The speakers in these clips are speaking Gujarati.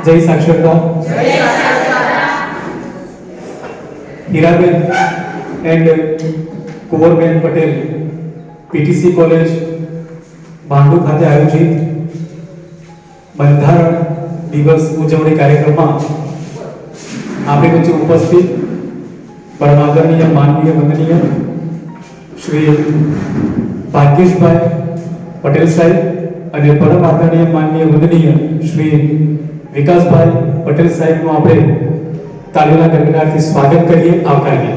જય સાક્ષરતા. Hiraben and Kunvarben Patel PTC college Bhandu ખાતે આયોજિત બંધારણ દિવસ ઉજવણી કાર્યક્રમમાં આપણી વચ્ચે ઉપસ્થિત પરમાદરણીય માનનીય વંદનીય શ્રી ભાગ્યેશભાઈ પટેલ સાહેબ અને પરમ આદરણીય માનનીય વંદનીય શ્રી વિકાસભાઈ પટેલ સાહેબનું આપણે તાલીના ગણગણાટથી સ્વાગત કરીએ, આવકારીએ.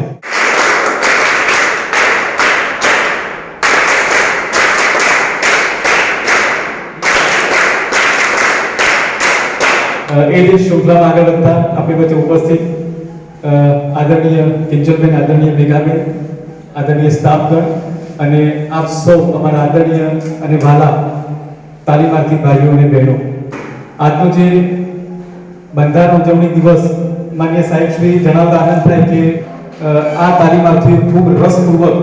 એ જ શૃંખલામાં આગળ વધતા આપણી વચ્ચે ઉપસ્થિત આદરણીય કિંજલબેન, આદરણીય મેઘાબેન, આદરણીય સ્ટાફગણ અને આપ સૌ અમારા આદરણીય અને વાલા તાલીમાર્થી ભાઈઓ અને બહેનો, આજનો જે બંધારણ ઉજવણી દિવસ માન્ય સાહેબ શ્રી જણાવતા આનંદ થાય કે આ તાલીમાર્થી ખૂબ રસપૂર્વક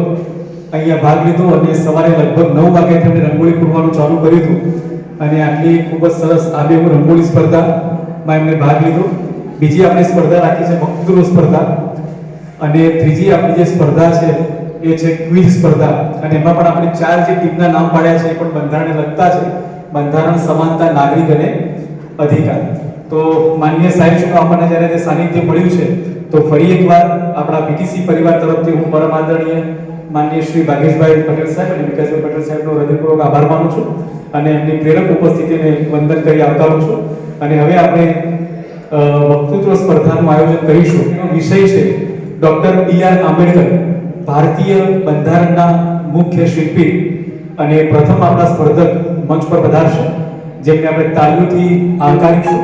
અહીંયા ભાગ લીધો અને સવારે લગભગ 9 વાગે તેમણે રંગોળી પૂરવાનું ચાલુ કર્યું હતું અને આટલી ખૂબ જ સરસ આબેહૂબ રંગોળી સ્પર્ધામાં એમણે ભાગ લીધો. બીજી આપણે સ્પર્ધા રાખી છે વક્તૃત્વ સ્પર્ધા અને ત્રીજી આપણી જે સ્પર્ધા છે એ છે ક્વિઝ સ્પર્ધા અને એમાં પણ આપણે 4 જે ટીમના નામ પાડ્યા છે એ પણ બંધારણને લગતા છે. બંધારણ, સમાનતા, નાગરિક અને અધિકાર. તો માનનીય સાહેબ શ્રીનું આપણને જ્યારે જે સાનિધ્ય મળ્યું છે તો ફરી એકવાર આપણા પીટીસી પરિવાર તરફથી હું પરમ આદરણીય માનનીય શ્રી ભાગ્યેશભાઈ પટેલ સાહેબ અને વિકાસભાઈ પટેલ સાહેબનો હૃદયપૂર્વક આભાર માનું છું અને એમની પ્રેરક ઉપસ્થિતિને વંદન કરી આવકારું છું. અને હવે આપણે વક્તૃત્વ સ્પર્ધાનું આયોજન કરીશું. એનો વિષય છે ડોક્ટર બી.આર. આંબેડકર, ભારતીય બંધારણના મુખ્ય શિલ્પી. અને પ્રથમ આપણા સ્પર્ધક મંચ પર પધારશે, જેમને આપણે તાળીઓથી આવકારીશું.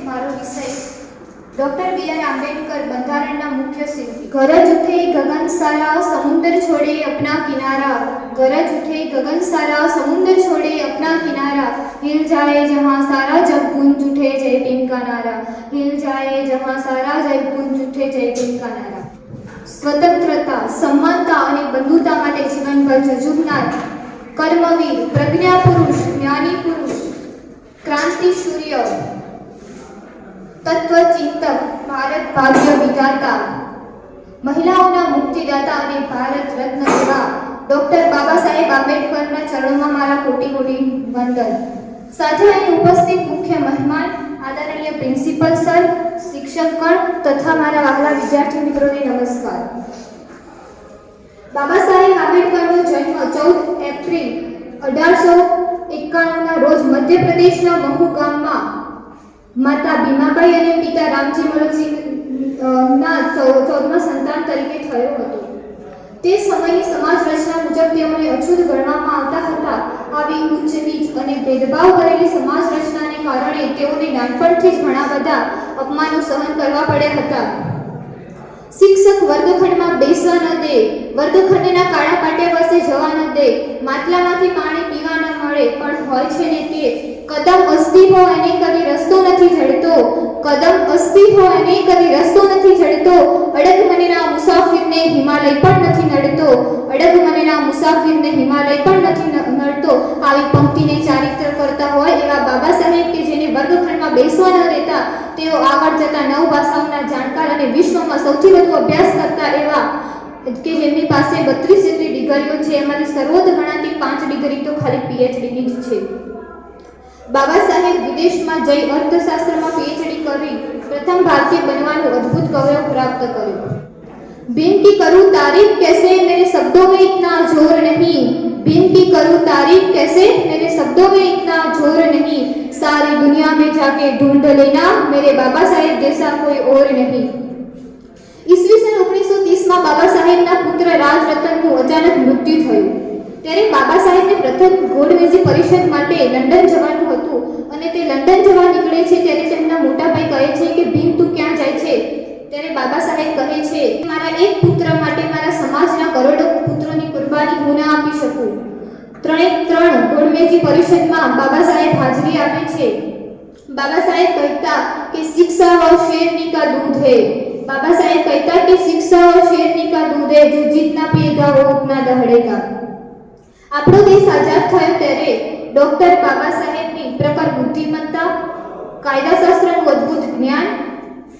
મારો વિષય ડોક્ટર બી.આર. આંબેડકર, બંધારણના મુખ્ય શિલ્પી. ગરજ ઉઠે ગगन सारा समुंदर छोड़े अपना किनारा, गरज उठे गगन सारा समुंदर छोड़े अपना किनारा, हिल जाए जहां सारा जग गूंज उठे जय भीम का नारा, हिल जाए जहां सारा जग गूंज उठे जय भीम का नारा. સ્વતંત્રતા, સમાનતા અને બંધુતા માટે જીવનભર ઝઝૂમનાર કર્મવીર, પ્રજ્ઞા પુરુષ, જ્ઞાની પુરુષ, ક્રાંતિ સૂર્ય, તત્વચિંતક, ભારત ભાગ્ય વિધાતા, મહિલાઓના મુક્તિદાતા અને ભારત રત્ન એવા ડોક્ટર બાબા સાહેબ આંબેડકરના ચરણોમાં મારા કોટી કોટી વંદન. સાથે અહીં ઉપસ્થિત મુખ્ય મહેમાન આદરણીય પ્રિન્સિપલ સર, શિક્ષકગણ તથા મારા વહાલા વિદ્યાર્થી મિત્રોને નમસ્કાર. બાબા સાહેબ આંબેડકરનો જન્મ 14 એપ્રિલ 1891 ના રોજ મધ્યપ્રદેશના મહુ ગામમાં માતા ભીમાબાઈ અને પિતા રામજી મલોજી ના 14મા સંતાન તરીકે થયો હતો. તે સમયની સમાજ રચના મુજબ તેઓને અછૂત ગણવામાં આવતા હતા. આવી ઉચ્ચ નીચ અને ભેદભાવ કરેલી સમાજ રચનાને કારણે તેઓને નાનપણથી જ ઘણા બધા અપમાનો સહન કરવા પડ્યા હતા. શિક્ષક વર્ગખંડમાં બેસવા ન દે, વર્ગખંડના કાળા પાટિયા પાસે જવા ન દે, માટલામાંથી પાણી પીવા ન મળે, પણ હોય છે ને કે કદમ અસ્તી હોય અને કદી રસ્તો નથી જડતો, કદમ અસ્તી હોય અને કદી રસ્તો નથી જડતો, અડગ મનેના મુસાફિરને હિમાલય પણ નથી નડતો, અડગ મનેના મુસાફિરને હિમાલય પણ નથી નડતો. આવી પંક્તિને ચારિત્ર કરતા હોય એવા બાબા સાહેબ કે જેને વર્ગખંડમાં બેસવા ન દેતા, તેઓ આગળ જતા 9 ભાષાઓના જાણકાર અને વિશ્વમાં સૌથી વધુ અભ્યાસ કરતા એવા કે જેમની પાસે 32 જેટલી ડિગ્રીઓ છે, એમાંથી સર્વોચ્ચ ગણાતી 5 ડિગ્રી તો ખાલી પીએચડીની જ છે. બાબા સાહેબ વિદેશમાં જઈ અર્થશાસ્ત્રમાં પીએચડી કરી પ્રથમ ભારતીય બનવાનું અદ્ભુત ગૌરવ પ્રાપ્ત કર્યું. भीम की करूं तारीफ कैसे मेरे शब्दों में इतना जोर नहीं, भीम की करूं तारीफ कैसे मेरे शब्दों में इतना जोर नहीं, सारी दुनिया में जाके ढूंढ लेना मेरे बाबा साहेब जैसा कोई और नहीं. ઈસવીસન 1930માં બાબા સાહેબના પુત્ર રાજરતનનું અચાનક મૃત્યુ થયું. ત્યારે બાબા સાહેબને પ્રથમ ગોળમેજી પરિષદ માટે લંડન જવાનું હતું અને તે લંડન જવા નીકળે છે ત્યારે તેમના મોટા ભાઈ કહે છે કે ભીમ તું ક્યાં જાય છે? ત્યારે બાબા સાહેબ કહે છે મારા એક પુત્ર માટે મારા સમાજના કરોડો પુત્રોની કુરબાની હું ના આપી શકું. 3 ગોળમેજી પરિષદમાં બાબા સાહેબ હાજરી આપે છે. બાબા સાહેબ કહેતા કે શિક્ષા और शेरनी का दूध है, बाबा साहेब कहता कि शिक्षा और शेरनी का दूध है, जो जितना पिएगा वो उतना दहड़ेगा. આપણો દેશ આઝાદ થયો ત્યારે ડોક્ટર બાબા સાહેબની પ્રખર બુદ્ધિમત્તા, કાયદાશાસ્ત્રનું અદ્ભુત જ્ઞાન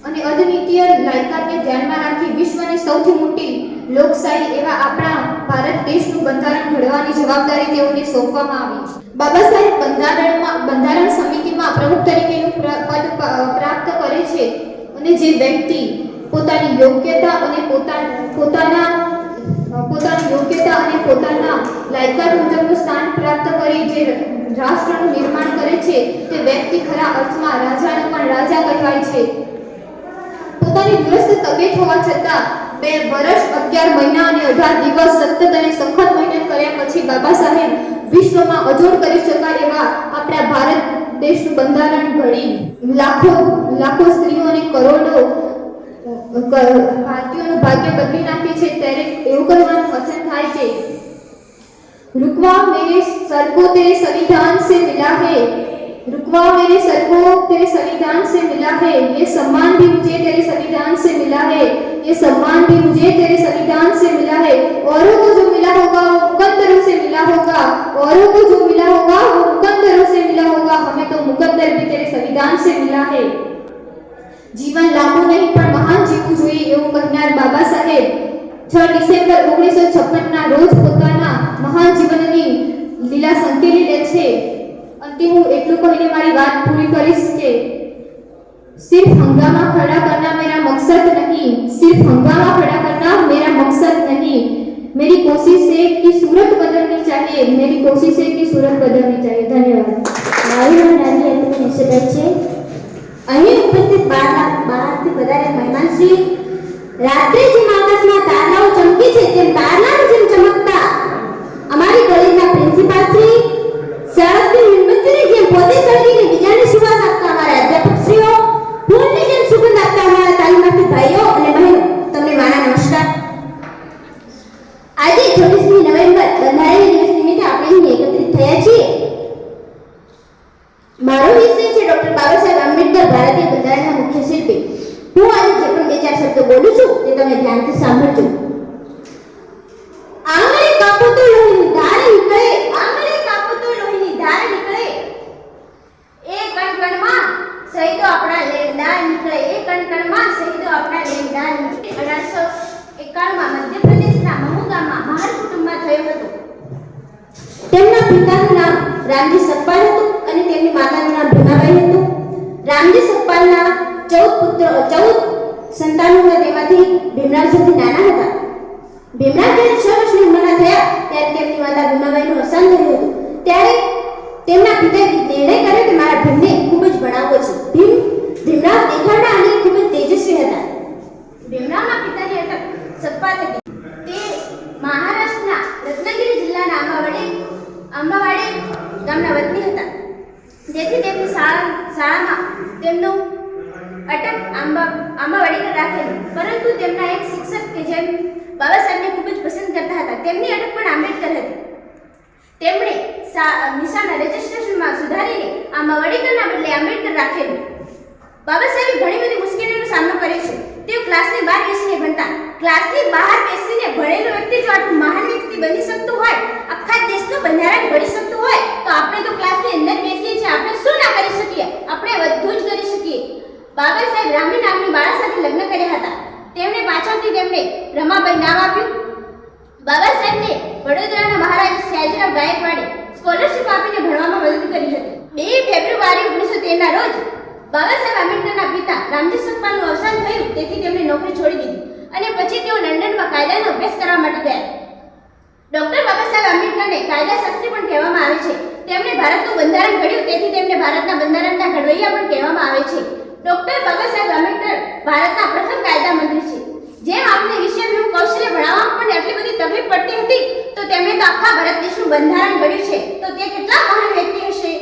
અને અદ્વિતીય લાયકાતને ધ્યાનમાં રાખી વિશ્વની સૌથી મોટી લોકશાહી એવા આપણા ભારત દેશનું બંધારણ ઘડવાની જવાબદારી તેઓને સોંપવામાં આવી. બાબા સાહેબ બંધારણ સમિતિમાં પ્રમુખ તરીકેનું પદ પ્રાપ્ત કરે છે અને જે વ્યક્તિ પોતાની યોગ્યતા અને પોતાના લાયકાત મુજબનું સ્થાન પ્રાપ્ત કરી જે રાષ્ટ્રનું નિર્માણ કરે છે તે વ્યક્તિ ખરા અર્થમાં રાજાનો પણ રાજા કહેવાય છે. પોતાની દુરસ્ત તબિયત હોવા છતાં 2 વર્ષ 11 મહિના અને 18 દિવસ સતત અને સખત મહેનત કર્યા પછી બાબા સાહેબ વિશ્વમાં અજોડ કરી શકાય એવા આપણા ભારત દેશનું બંધારણ ઘડી લાખો સ્ત્રીઓ અને કરોડો ભારતીયોનું ભાગ્ય બદલી નાખે છે. ત્યારે એવું કહેવાનું વચન થાય છે, रुकवा मेरे सर को तेरे संविधान से मिला है, रुकवा मेरे सर को तेरे संविधान से मिला है, ये सम्मान भी मुझे तेरे संविधान से मिला है, ये सम्मान भी मुझे तेरे संविधान से मिला है. औरों को जो मिला होगा वो मुकद्दरों से मिला होगा, औरों को जो मिला होगा वो मुकद्दरों से मिला होगा, हमें तो मुकद्दर भी तेरे संविधान से मिला है. जीवन लांबू नहीं પણ મહાન જીવવું જોઈએ એવું કહેનાર બાબા સાહેબ 6 ડિસેમ્બર 1956 ના રોજ પોતાના મહાન જીવનની લીલા સંકેલી લે છે. અંતે હું એટલું કહીને મારી વાત પૂરી કરીશ કે सिर्फ हंगामा खड़ा करना मेरा मकसद नहीं, सिर्फ हंगामा खड़ा करना मेरा मकसद नहीं, मेरी कोशिश है कि सूरत बदलनी चाहिए, मेरी कोशिश है कि सूरत बदलनी चाहिए. धन्यवाद. મારું નામ રાની અંતની નિષેધક છે. અહીં ઉપસ્થિત બહારથી વધારે મહેમાનશ્રી રાત્રે જેમ આકાશમાં તારાઓ ચમકે છે તેમ તારલાની જેમ ચમકતા અમારી કોલેજના પ્રિન્સિપાલ શ્રી શાળાની મીણબત્તીની જેમ પોતે સળગીને બીજાને સુવાસ આપતા અમારા અધ્યાપકશ્રીઓ ફૂલની જેમ સુગંધ આપતા અમારા તાલીમાર્થી ભાઈઓ અને બહેનો તમને મારા નમસ્કાર. આજે 26મી નવેમ્બર બંધારણ દિવસ નિમિત્તે આપણે અહીં એકત્રિત થયા છીએ. મારો વિષય છે ડોક્ટર બાબા સાહેબ આંબેડકર ભારતીય બંધારણના મુખ્ય શિલ્પી. હું આજે જે પણ 2-4 શબ્દો બોલું છું તે તમે ધ્યાનથી સાંભળજો. આંગળે કાપો તો લોહીની ધાર નીકળે, આંગળે કાપો તો લોહીની ધાર નીકળે, એ કણકણમાં શહીદો આપણા લેણદાર નીકળે, એ કણકણમાં શહીદો આપણા લેણદાર નીકળે. 1851માં મધ્યપ્રદેશના મહુ ગામમાં મહાર કુટુંબમાં થયો હતો. તેમના પિતાનું નામ રામજી સકપાલ હતું અને તેમની માતાનું નામ ભીમાબાઈ હતું. રામજી સકપાલના 14 સંતાનો હતા, તેમાંથી ભીમરાવ સૌથી નાના હતા. ભીમરાવ જ્યારે 6 વર્ષની ઉંમરના થયા ત્યારે તેમની માતા ભીમાબાઈનું અવસાન થયું હતું. ત્યારે તેમના પિતાએ નિર્ણય કર્યો કે મારા ભીમને ખૂબ જ ભણાવવો છે. ભીમરાવ દેખાવના અને ખૂબ જ તેજસ્વી હતા. ભીમરાવના પિતાની અટક સકપાલ હતી. તે મહારાષ્ટ્રના રત્નાગિરી જિલ્લાના આંબાવાડી ગામના વતની હતા. જેથી તેમની શાળામાં તેમનું અટક આંબાવાડીને રાખેલું. પરંતુ તેમના એક શિક્ષક કે જેમ બાબા સાહેબને ખૂબ જ પસંદ કરતા હતા, તેમની અટક પણ આંબેડકર હતી. તેમણે નિશાન રજિસ્ટ્રેશનમાં સુધારીને આંબાવાડીકરના બદલે આંબેડકર રાખેલું. બાબા સાહેબે ઘણી બધી મુશ્કેલીઓનો સામનો કર્યો છે. તેઓ ક્લાસની બહાર બેસીને ભણતા. ક્લાસની બહાર બેસીને ભણેલો વ્યક્તિ જો આટલું મહાન વ્યક્તિ બની શકતો હોય, આખા દેશનું બંધારણ ઘડી શકતો હોય, તો આપણે તો ક્લાસની અંદર બેસીએ છીએ, આપણે શું ના કરી શકીએ? આપણે બધું જ કરી શકીએ. બાબા સાહેબ રામી નામની બાળા સાથે લગ્ન કર્યા હતા. તેમણે પાછળથી તેમને રમાબાઈ નામ આપ્યું. બાબા સાહેબને વડોદરાના મહારાજા સયાજીરાવ ગાયકવાડે સ્કોલરશિપ આપીને ભણવામાં મદદ કરી હતી. 2 ફેબ્રુઆરી 1913 ના રોજ બાબા સાહેબ આંબેડકરના પિતા રામજી સકપાલનું અવસાન થયું, તેથી તેમણે નોકરી છોડી દીધી અને પછી તેઓ લંડનમાં કાયદાનો અભ્યાસ કરવા માટે ગયા. ડોક્ટર બાબા સાહેબ આંબેડકરને કાયદાશાસ્ત્રી પણ કહેવામાં આવે છે. તેમણે ભારતનું બંધારણ ઘડ્યું, તેથી તેમને ભારતના બંધારણના ઘડવૈયા પણ કહેવામાં આવે છે. ડોક્ટર બાબા સાહેબ આંબેડકર ભારતના પ્રથમ કાયદા મંત્રી છે. જેમ આપણે વિષયનું કૌશલ્ય ભણાવવામાં પણ એટલી બધી તકલીફ પડતી હતી, તો તેમણે તો આખા ભારત દેશનું બંધારણ ઘડ્યું છે. તો તે કેટલા મહાન વ્યક્તિ હશે?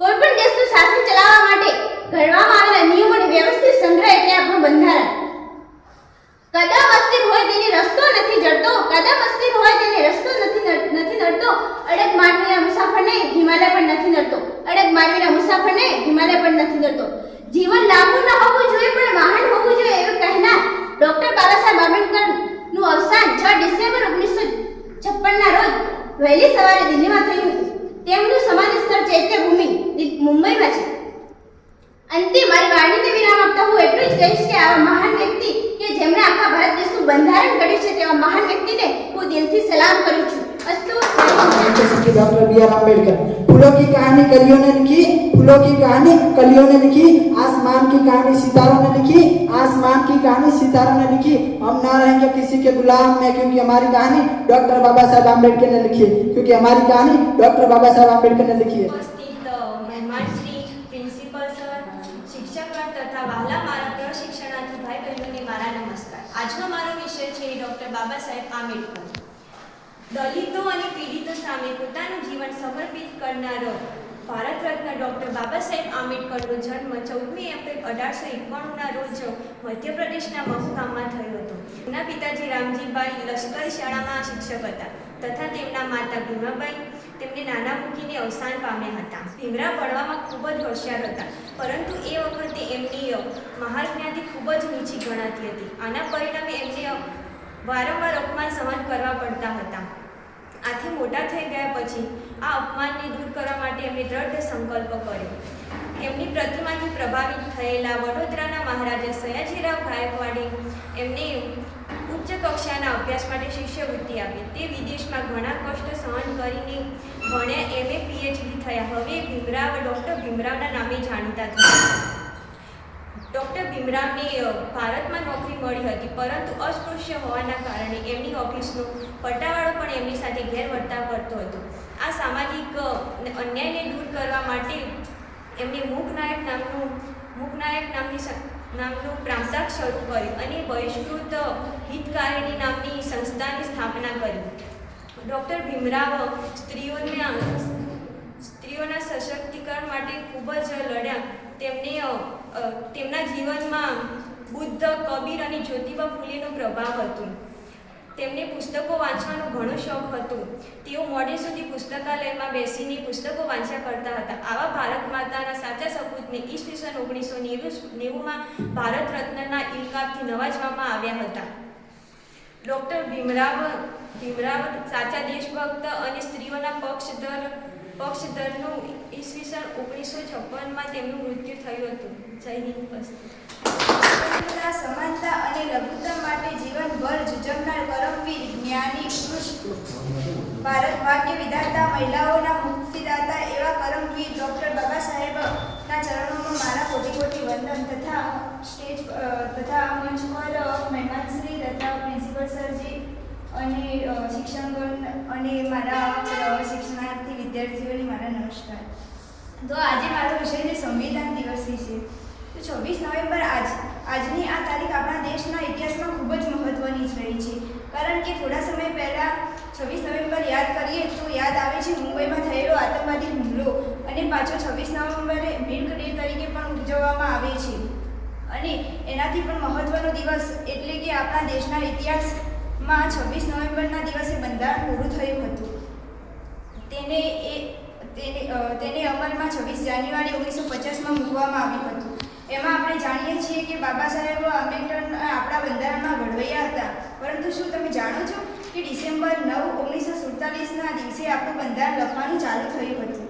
કોઈ પણ દેશનું શાસન ચલાવવા માટે ઘડવામાં આવેલા નિયમો અને વ્યવસ્થિત સંગ્રહ એટલે આપણું બંધારણ. કદમ અસ્થિર હોય તેને રસ્તો નથી જડતો, કદમ અસ્થિર હોય તેને રસ્તો નથી નડતો, અડગ માનવીના મુસાફરને હિમાલય પણ નથી નડતો, અડગ માનવીના મુસાફરને હિમાલય પણ નથી નડતો. જીવન લાંબુ ન હોવું જોઈએ પણ મહાન હોવું જોઈએ એવું કહેનાર ડોક્ટર બાબા સાહેબ આંબેડકરનું અવસાન 6 ડિસેમ્બર 1956 ના રોજ વહેલી સવારે દિલ્હીમાં થયું હતું. તેમનું સમાધિ સ્થળ ચૈત્યભૂમિ મુંબઈમાં છે. અંતે મારી વાણીને વિરામ આપતા હું એટલું જ કહીશ કે આવા મહાન વ્યક્તિ કે જેમણે આખા ભારત દેશનું બંધારણ ઘડ્યું છે તેવા મહાન વ્યક્તિને હું દિલથી સલામ કરું છું. અસ્તુ. जैसे कि डॉक्टर बी आर अम्बेडकर, फूलों की कहानी कलियों ने लिखी, फूलों की कहानी कलियों ने लिखी, आसमान की कहानी सितारों ने लिखी, आसमान की कहानी सितारों ने लिखी. हम ना रहेंगे किसी के गुलाम में, क्योंकि हमारी कहानी डॉक्टर बाबा साहब अम्बेडकर ने लिखी है, क्योंकि हमारी कहानी डॉक्टर बाबा साहब अम्बेडकर ने लिखी है. ઉપસ્થિત મહેમાન શ્રી, પ્રિન્સિપલ સર, શિક્ષકગણ તથા વહાલા મારા પ્રશિક્ષણાર્થી ભાઈ બહેનોને મારા નમસ્કાર. આજનો મારો વિષય છે ડૉક્ટર બાબા સાહેબ આંબેડકર. દલિતો અને પીડિતો સામે પોતાનું જીવન સમર્પિત કરનારો ભારત રત્ન ડૉક્ટર બાબા સાહેબ આંબેડકરનો જન્મ 14મી એપ્રિલ 1891ના રોજ મધ્યપ્રદેશના મહુ ગામમાં થયો હતો. તેમના પિતાજી રામજીભાઈ લશ્કરી શાળામાં શિક્ષક હતા તથા તેમના માતા ભીમાબાઈ તેમને નાના મૂકીને અવસાન પામ્યા હતા. ભીમરાવ ભણવામાં ખૂબ જ હોશિયાર હતા, પરંતુ એ વખતે એમની મહાજ્ઞાતિ ખૂબ જ નીચી ગણાતી હતી. આના પરિણામે એમને વારંવાર અપમાન સહન કરવા પડતા હતા. આથી મોટા થઈ ગયા પછી આ અપમાનને દૂર કરવા માટે એમણે દ્રઢ સંકલ્પ કર્યો. તેમની પ્રતિમાથી પ્રભાવિત થયેલા વડોદરાના મહારાજા સયાજીરાવ ગાયકવાડે એમને ઉચ્ચ કક્ષાના અભ્યાસ માટે શિષ્યવૃત્તિ આપી. તે વિદેશમાં ઘણા કષ્ટ સહન કરીને ભણ્યા, MA PhD થયા. હવે ડૉક્ટર ભીમરાવના નામે જાણીતા થયા. ડૉક્ટર ભીમરાવને ભારતમાં નોકરી મળી હતી, પરંતુ અસ્પૃશ્ય હોવાના કારણે એમની ઓફિસનો પટાવાળો પણ એમની સાથે ગેરવર્તાવ કરતો હતો. આ સામાજિક અન્યાયને દૂર કરવા માટે એમણે મૂકનાયક નામનું પ્રાંતાક શરૂ કર્યું અને બહિષ્કૃત હિતકારિણી નામની સંસ્થાની સ્થાપના કરી. ડૉક્ટર ભીમરાવ સ્ત્રીઓના સશક્તિકરણ માટે ખૂબ જ લડ્યા. તેમના જીવનમાં બુદ્ધ, કબીર અને જ્યોતિબા ફૂલેનો પ્રભાવ હતો. તેમને પુસ્તકો વાંચવાનો ઘણો શોખ હતો. તેઓ મોડે સુધી પુસ્તકાલયમાં બેસીને પુસ્તકો વાંચ્યા કરતા હતા. આવા ભારત માતાના સાચા સપૂતને ઈસવીસન 1990માં ભારત રત્નના ઇલકાબથી નવાજવામાં આવ્યા હતા. ડૉક્ટર ભીમરાવ સાચા દેશભક્ત અને સ્ત્રીઓના પક્ષધરનું ઈસવીસન 1956માં તેમનું મૃત્યુ થયું હતું. જય હિન્દ. સમાનતા અને લઘુત્તમ માટે જીવનભર ઝૂઝવનાર કરમવીર જ્ઞાની પુરુષ, ભારત ભાગ્ય વિધાતા, મહિલાઓના મુક્તિદાતા એવા કરમવીર ડૉક્ટર બાબા સાહેબના ચરણોમાં મારા કોટી કોટી વંદન તથા મંચ પર મહેમાનશ્રી તથા પ્રિન્સિપલ સરજી અને શિક્ષકગણ અને મારા શિક્ષણાર્થી વિદ્યાર્થીઓને મારા નમસ્કાર. તો આજે મારો વિષય છે સંવિધાન દિવસ વિશે. તો 26 નવેમ્બર આજની આ તારીખ આપણા દેશના ઇતિહાસમાં ખૂબ જ મહત્ત્વની રહી છે, કારણ કે થોડા સમય પહેલાં 26 નવેમ્બર યાદ કરીએ તો યાદ આવે છે મુંબઈમાં થયેલો આતંકવાદી હુમલો, અને પાછો 26 નવેમ્બરે મિલ્ક ડે તરીકે પણ ઉજવવામાં આવે છે. અને એનાથી પણ મહત્ત્વનો દિવસ એટલે કે આપણા દેશના ઇતિહાસમાં 26 નવેમ્બરના દિવસે બંધારણ પૂરું થયું હતું. તેને અમલમાં 26 જાન્યુઆરી 1950માં મૂકવામાં આવ્યું હતું. એમાં આપણે જાણીએ છીએ કે બાબા સાહેબ આંબેડકર આપણા બંધારણમાં ઘડવૈયા હતા. પરંતુ શું તમે જાણો છો કે ડિસેમ્બર 9, 1947ના દિવસે આપણું બંધારણ લખવાનું ચાલુ થયું હતું.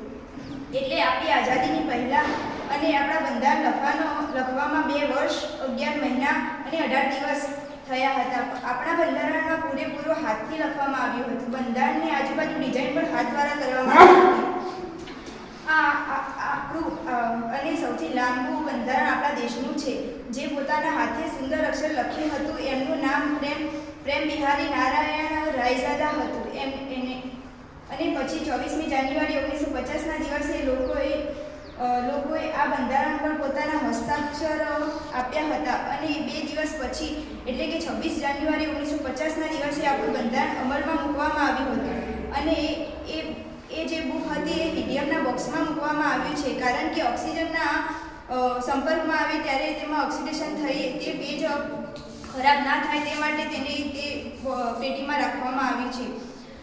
એટલે આપણી આઝાદીની પહેલાં અને આપણા બંધારણ લખવામાં 2 વર્ષ, 11 મહિના અને 18 દિવસ થયા હતા. આપણા બંધારણમાં પૂરેપૂરો હાથથી લખવામાં આવ્યું હતું. બંધારણની આજુબાજુ ડિઝાઇન પણ હાથ દ્વારા કરવામાં આવી હતી. આપણું અને સૌથી લાંબુ બંધારણ આપણા દેશનું છે, જે પોતાના હાથે સુંદર અક્ષર લખ્યું હતું. એમનું નામ પ્રેમ બિહારી નારાયણ રાયજાદા હતું. અને પછી 24મી જાન્યુઆરી 1950ના દિવસે લોકોએ આ બંધારણ પર પોતાના હસ્તાક્ષર આપ્યા હતા. અને 2 દિવસ પછી એટલે કે 26 જાન્યુઆરી 1950ના દિવસે આપણું બંધારણ અમલમાં મૂકવામાં આવ્યું હતું. અને એ જે બુક હતી એ મીડિયમના બોક્સમાં મૂકવામાં આવ્યું છે, કારણ કે ઓક્સિજનના સંપર્કમાં આવે ત્યારે તેમાં ઓક્સિડેશન થઈ તે પેજ ખરાબ ના થાય તે માટે તેને તે પેટીમાં રાખવામાં આવ્યું છે.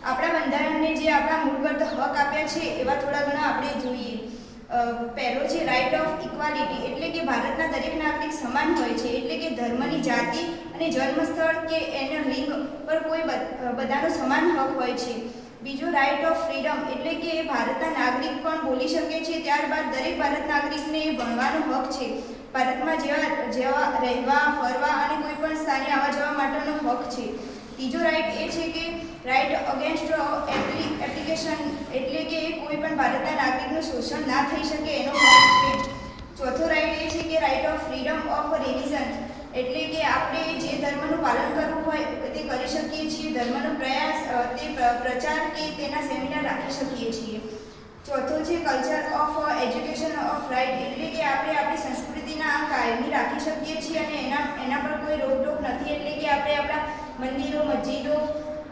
આપણા બંધારણને જે આપણા મૂળભૂત હક આપ્યા છે એવા થોડા ઘણા આપણે જોઈએ. પહેલો છે રાઇટ ઓફ ઇક્વાલિટી, એટલે કે ભારતના દરેક નાગરિક સમાન હોય છે. એટલે કે ધર્મની, જાતિ અને જન્મસ્થળ કે એના લિંગ પર કોઈ બધાનો સમાન હક હોય છે. બીજો રાઇટ ઓફ ફ્રીડમ એટલે કે ભારતના નાગરિક પણ બોલી શકે છે. ત્યારબાદ દરેક ભારત નાગરિકને ભણવાનો હક છે. ભારતમાં જેવા રહેવા, ફરવા અને કોઈ પણ સ્થાને આવવા જવા માટેનો હક છે. ત્રીજો રાઇટ એ છે કે રાઇટ અગેન્સ્ટ એપ્લિકેશન એટલે કે કોઈ પણ ભારતના નાગરિકનું શોષણ ના થઈ શકે એનો હક છે. ચોથો રાઇટ એ છે કે right of freedom of religion એટલે કે આપણે જે ધર્મનું પાલન કરવું હોય તે કરી શકીએ છીએ. ધર્મનો પ્રચાર કે તેના સેમિનાર રાખી શકીએ છીએ. ચોથો છે culture of education of right એટલે કે આપણે આપણી સંસ્કૃતિના કાયમી રાખી શકીએ છીએ અને એના પર કોઈ રોકટોક નથી એટલે કે આપણે આપણા મંદિરો, મસ્જિદો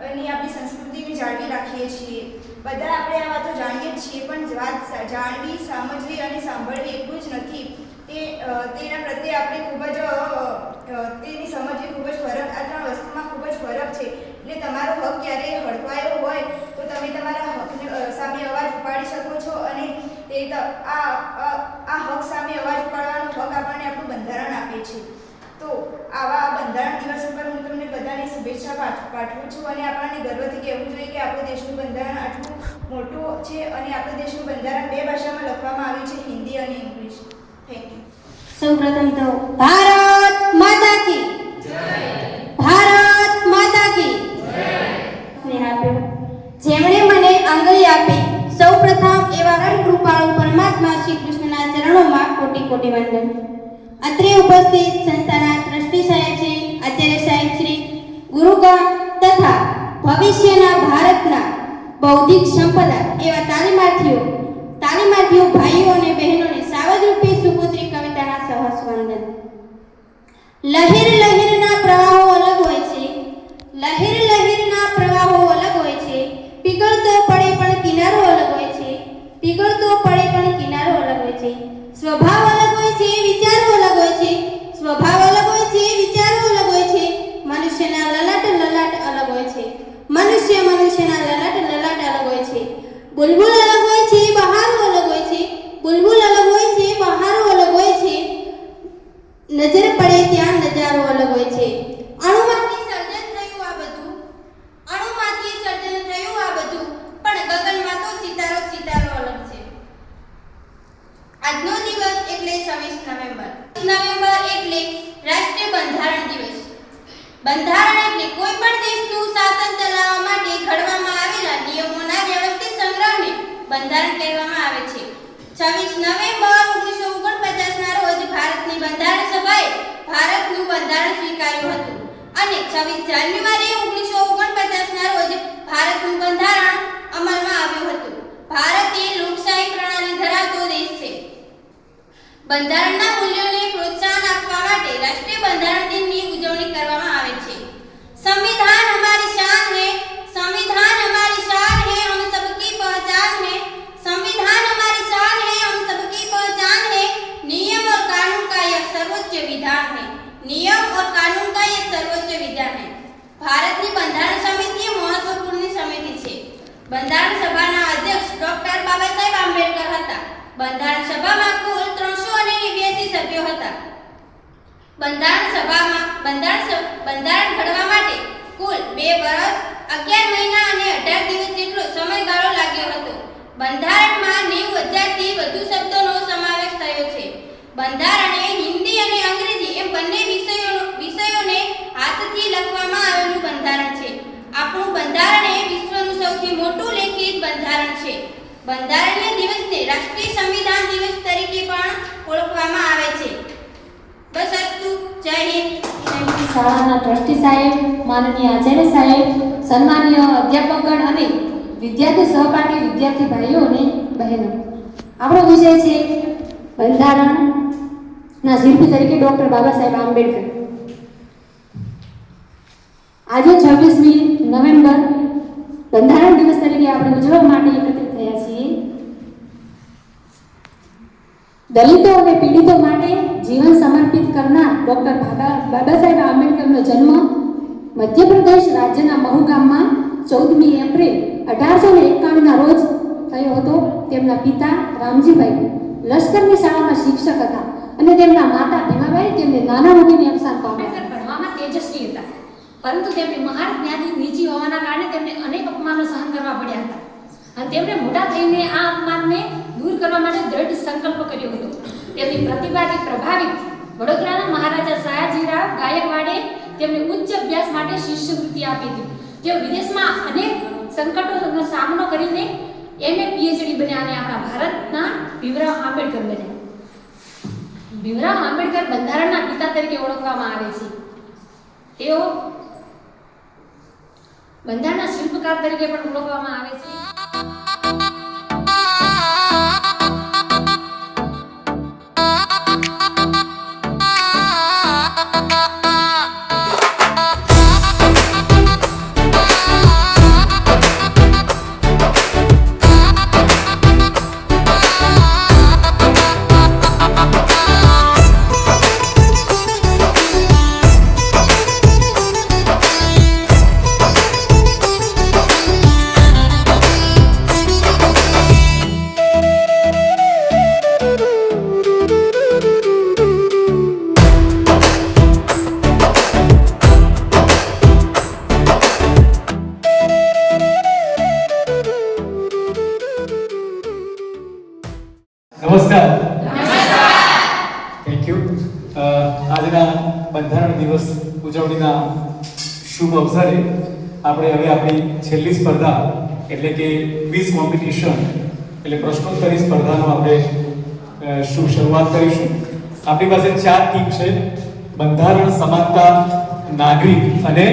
અને આપણી સંસ્કૃતિને જાળવી રાખીએ છીએ. બધા આપણે આ વાતો જાણીએ જ છીએ, પણ વાત જાણવી, સમજવી અને સાંભળવી એટલું જ નથી. તેના પ્રત્યે આપણે ખૂબ જ તેની સમજવી ખૂબ જ ફરક, આ ત્રણ વસ્તુમાં ખૂબ જ ફરક છે. એટલે તમારો હક ક્યારેય હડપાયો હોય તો તમે તમારા હકને સામે અવાજ ઉપાડી શકો છો અને આ હક સામે અવાજ ઉપાડવાનો હક આપણને આપણું બંધારણ આપે છે. તો આવા બંધારણ દિવસ ઉપર હું તમને બધાને શુભેચ્છા પાઠવું છું અને આપણને ગર્વથી કહેવું જોઈએ કે આપણું દેશનું બંધારણ આટલું મોટું છે અને આપણું દેશનું બંધારણ 2 ભાષામાં લખવામાં આવ્યું છે, હિન્દી અને ઇંગ્લિશ. Thank you. સૌપ્રથમ તો ભારત માતા કી જય. ભારત માતા કી જય. જેમણે મને આંગળી આપી સૌપ્રથમ એવા પરમ કૃપાળુ પરમાત્મા શ્રી કૃષ્ણના ચરણોમાં કોટી કોટી વંદન. અત્રે ઉપસ્થિત સંસ્થાના ટ્રસ્ટી સાહેબ શ્રી, આચાર્ય સાહેબ શ્રી, ગુરુગણ તથા ભવિષ્યના ભારતના બૌદ્ધિક સંપદા એવા તાલીમાર્થીઓ ભાઈઓ અને બહેનોને સાવજરૂપી સુપુત્રી કવિતાના સહર્ષ વંદન. લહેર લહેરના પ્રવાહો અલગ હોય છે, લહેર લહેરના પ્રવાહો અલગ હોય છે, પીગળતો પડે પણ કિનારો અલગ હોય છે, પીગળતો પડે પણ કિનારો અલગ હોય છે. સ્વભાવ અલગ હોય છે, વિચારો અલગ હોય છે, સ્વભાવ અલગ હોય છે, વિચારો અલગ હોય છે. મનુષ્યના લલાટ અલગ હોય છે, મનુષ્યના લલાટ અલગ હોય છે. બુલબુલ અલગ હોય છે, બહારો અલગ હોય છે, બુલબુલ અલગ હોય છે, બહારો અલગ હોય છે. નજર પડે ત્યાં નજારો અલગ હોય છે. અણુમાંથી સર્જન થયું આ બધું, પણ ગગનમાં તો સિતારો અલગ છે. આજનો દિવસ એટલે 26 નવેમ્બર. નવેમ્બર એટલે રાષ્ટ્રીય બંધારણ દિવસ. બંધારણ એટલે કોઈ પણ દેશનું શાસન ચલાવવા માટે ઘડવામાં આવેલા નિયમોના વ્યવસ્થિત સંગ્રહને બંધારણ કહેવામાં આવે છે. 26 નવેમ્બર 1949 ના રોજ ભારતની બંધારણ સભાએ ભારતનું બંધારણ સ્વીકાર્યું હતું અને 26 જાન્યુઆરી 1949 ના રોજ ભારતનું બંધારણ અમલમાં આવ્યું હતું. ભારત એ લોકશાહી પ્રણાલી ધરાવતો દેશ છે. બંધારણના મૂલ્યોને પ્રોત્સાહન આપવા માટે રાષ્ટ્રીય બંધારણ દિનની ઉજવણી કરવામાં આવે છે. संविधान हमारी शान है, संविधान हमारी शान है, हम सबकी पहचान है. संविधान हमारी शान है, हम सबकी पहचान है. नियम और कानून का यह सर्वोच्च विधान है, नियम और कानून का यह सर्वोच्च विधान है. ભારતની બંધારણ સમિતિ એ મહત્વપૂર્ણ સમિતિ છે. બંધારણ સભાના અધ્યક્ષ ડોક્ટર બાબા સાહેબ આંબેડકર હતા. બંધારણ સભામાં કુલ 389 સભ્યો હતા. બંધારણ ઘડવા માટે કુલ 2 વર્ષ, 11 મહિના અને 18 દિવસ જેટલો સમયગાળો લાગ્યો હતો. બંધારણમાં 90,000 થી વધુ શબ્દોનો સમાવેશ થયો છે. બંધારણે હિન્દી અને અંગ્રેજી એમ બંને વિષયોને હાથથી લખવામાં આવેલું બંધારણ છે. આપણું બંધારણ એ વિશ્વનું સૌથી મોટું લેખિત બંધારણ છે. બંધારણીય દિવસને રાષ્ટ્રીય સંવિધાન દિવસ તરીકે પણ ઓળખવામાં આવે છે. બસ અસ્તુ. જય હિન્દ. શાળાના ટ્રસ્ટી સાહેબ, માનનીય આચાર્ય સાહેબ, સન્માનીય અધ્યાપકગણ અને વિદ્યાર્થી સહપાઠી વિદ્યાર્થી ભાઈઓ અને બહેનો, આપણો વિષય છે બંધારણના શિલ્પી તરીકે ડોક્ટર બાબા સાહેબ આંબેડકર. આજે 26મી નવેમ્બર બંધારણ દિવસ તરીકે આપણે ઉજવવા માટે એકત્રિત થયા છીએ. દલિતો અને પીડિતો માટે જીવન સમર્પિત કરનાર ડોક્ટર બાબા સાહેબ આંબેડકરનો જન્મ મધ્યપ્રદેશ રાજ્યના મહુ ગામમાં 14મી એપ્રિલ 1891ના રોજ થયો હતો. તેમના પિતા રામજીભાઈ લશ્કરની શાળામાં શિક્ષક હતા અને તેમના માતા ભીમાબાઈ તેમને નાના મૂકીને અવસાન પામ્યા. ભણવામાં તેજસ્વી હતા, પરંતુ તેમની મહાન જ્ઞાતિ નીચી હોવાના કારણે તેમને અનેક અપમાનો સહન કરવા પડ્યા હતા. અને તેમણે મોટા થઈને આ અપમાનને દૂર કરવા માટે દ્રઢ સંકલ્પ કર્યો હતો. તેમની પ્રતિભાથી પ્રભાવિત વડોદરાના મહારાજા સયાજીરાવ ગાયકવાડે તેમને ઉચ્ચ અભ્યાસ માટે શિષ્યવૃત્તિ આપી હતી. તેઓ વિદેશમાં અનેક સંકટોનો સામનો કરીને MA PhD બન્યા અને આપણા ભારતના ભીમરાવ આંબેડકર બન્યા. ભીમરાવ આંબેડકર બંધારણના પિતા તરીકે ઓળખવામાં આવે છે. તેઓ બંધારણના શિલ્પકાર તરીકે પણ ઓળખવામાં આવે છે. નમસ્કાર. Thank you. આજના બંધારણ દિવસ ઉજવણીના શુભ અવસરે આપણે હવે આપણી છેલ્લી સ્પર્ધા એટલે કે ક્વિઝ કોમ્પિટિશન એટલે પ્રશ્નોત્તરી સ્પર્ધાનો આપણે શુભ શરૂઆત કરીશું. આપણી પાસે 4 ટીમ છે: બંધારણ, સમાનતા, નાગરિક અને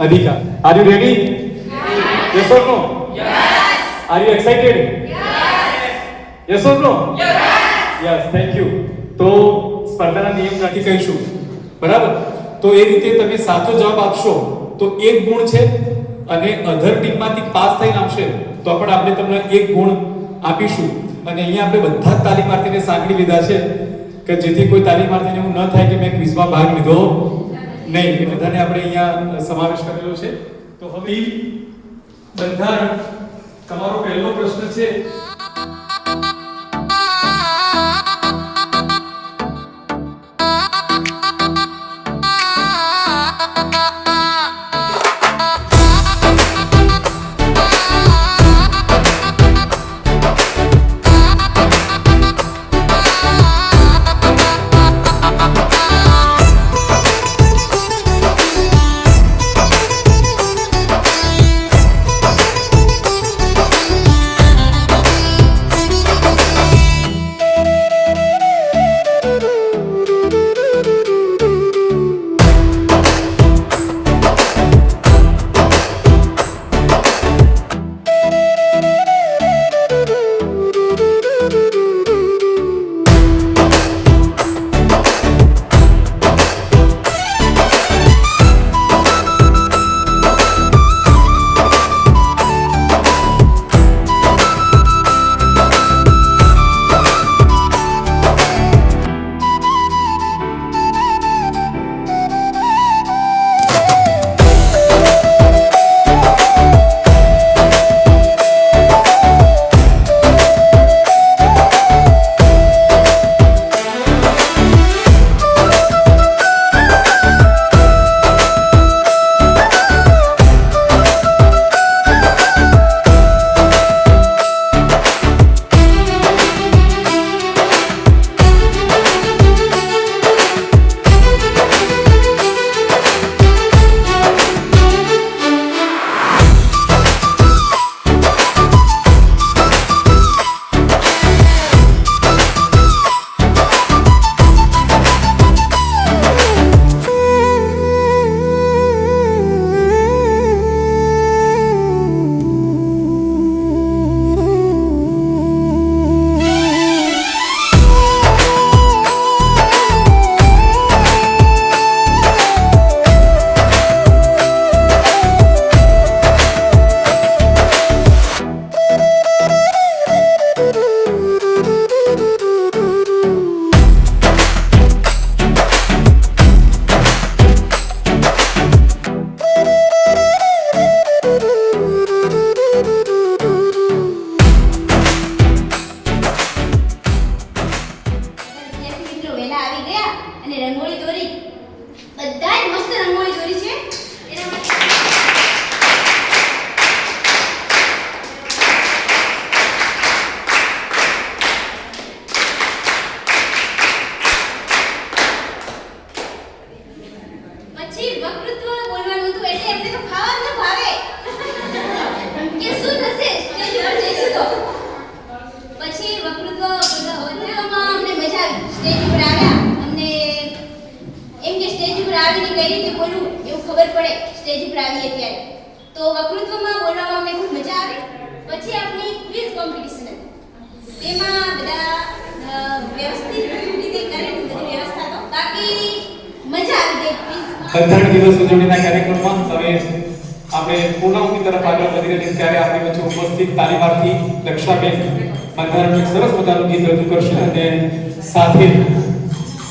અધિકાર. Are you ready? Yes or no? Yes. Are you excited? Yes or no? Yes. Thank you. તો સ્પર્ધાના નિયમ નક્કી કરીશું, બરાબર? તો એ રીતે તમે સાચો જવાબ આપશો તો 1 ગુણ છે, અને અધર ટીમમાંથી પાસ થઈને આવશે તો પણ આપણે તમને 1 ગુણ આપીશું. અને અહીંયા આપણે બધા જ તાલીમાર્થીને સાંકળી લીધા છે કે જેથી કોઈ તાલીમાર્થીને એવું ન થાય કે મેં ક્વિઝમાં ભાગ લીધો નહીં. એ બધાને આપણે અહીંયા સમાવેશ કરેલો છે. તો હવે બંધારણ, તમારો પહેલો પ્રશ્ન છે. તો વક્તૃત્વમાં બોલવામાં અમને ખૂબ મજા આવે. પછી આપણી ક્વિઝ કોમ્પિટિશન હતી. તેમાં બધા વ્યવસ્થિત રીતે કરેલી બધી વ્યવસ્થા તો બાકી મજા આવી ગઈ ક્વિઝમાં. બંધારણ દિવસ ઉજવણીના કાર્યક્રમમાં હવે આપણે પૂર્ણાહુતિ તરફ આગળ વધી રહ્યા છીએ ત્યારે આપણી વચ્ચે ઉપસ્થિત તાલીમાર્થી દક્ષાબેન બંધારણનું એક સરસ મજાનું ગીત રજૂ કરશે અને સાથે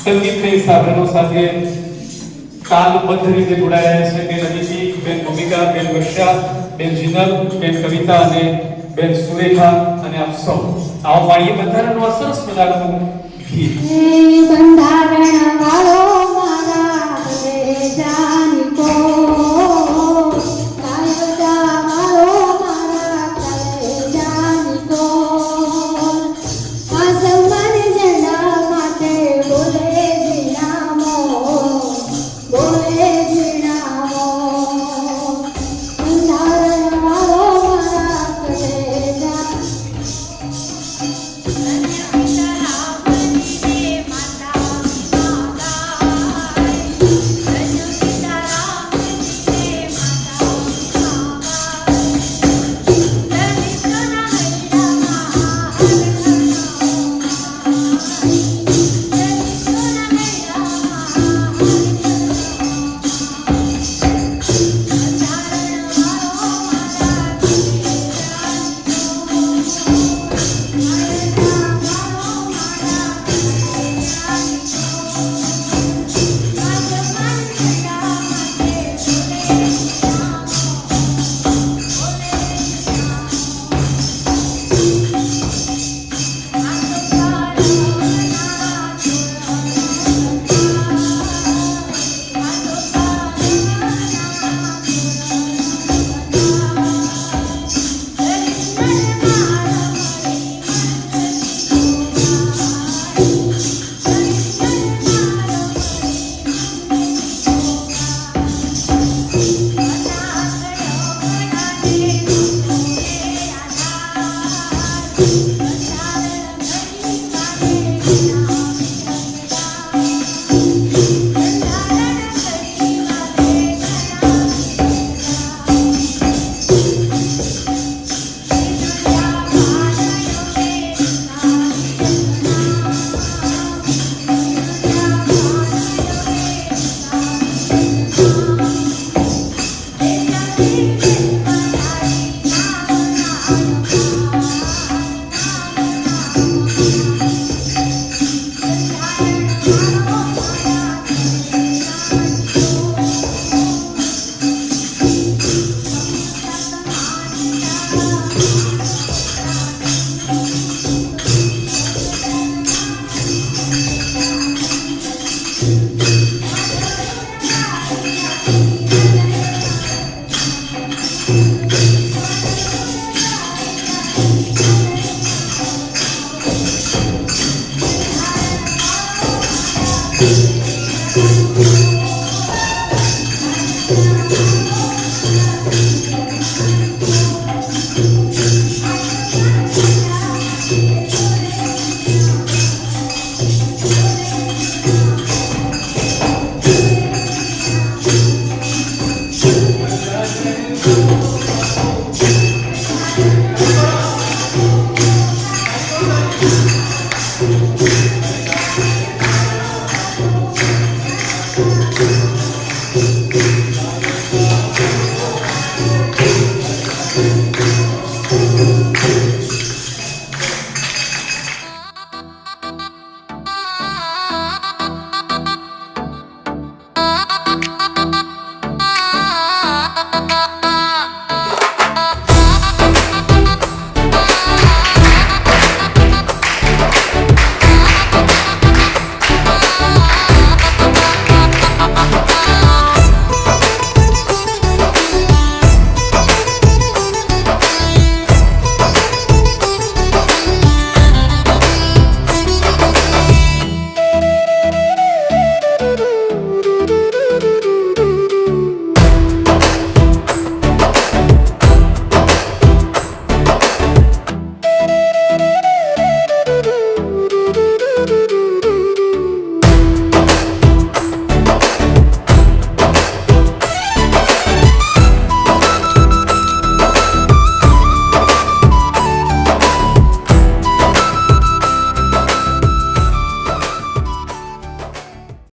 સંગીતની સાધનો સાથે તાલબદ્ધ રીતે જોડાયા છે બેન અદિતિ, બેન ભૂમિકા, બેન વર્ષા, બેન જીનલ, બેન કવિતા અને બેન સુરેખા અને આપ સૌ આવો માણીએ બંધારણનું આ સરસ મજાનું ગીત. બંધારણ વાળો મારા જાનિકો કાયદા વાળો મારા જાનિકો આસમાન ઝંડા માટે બોલે જીણામો બંધારણ વાળો મારા કલેજા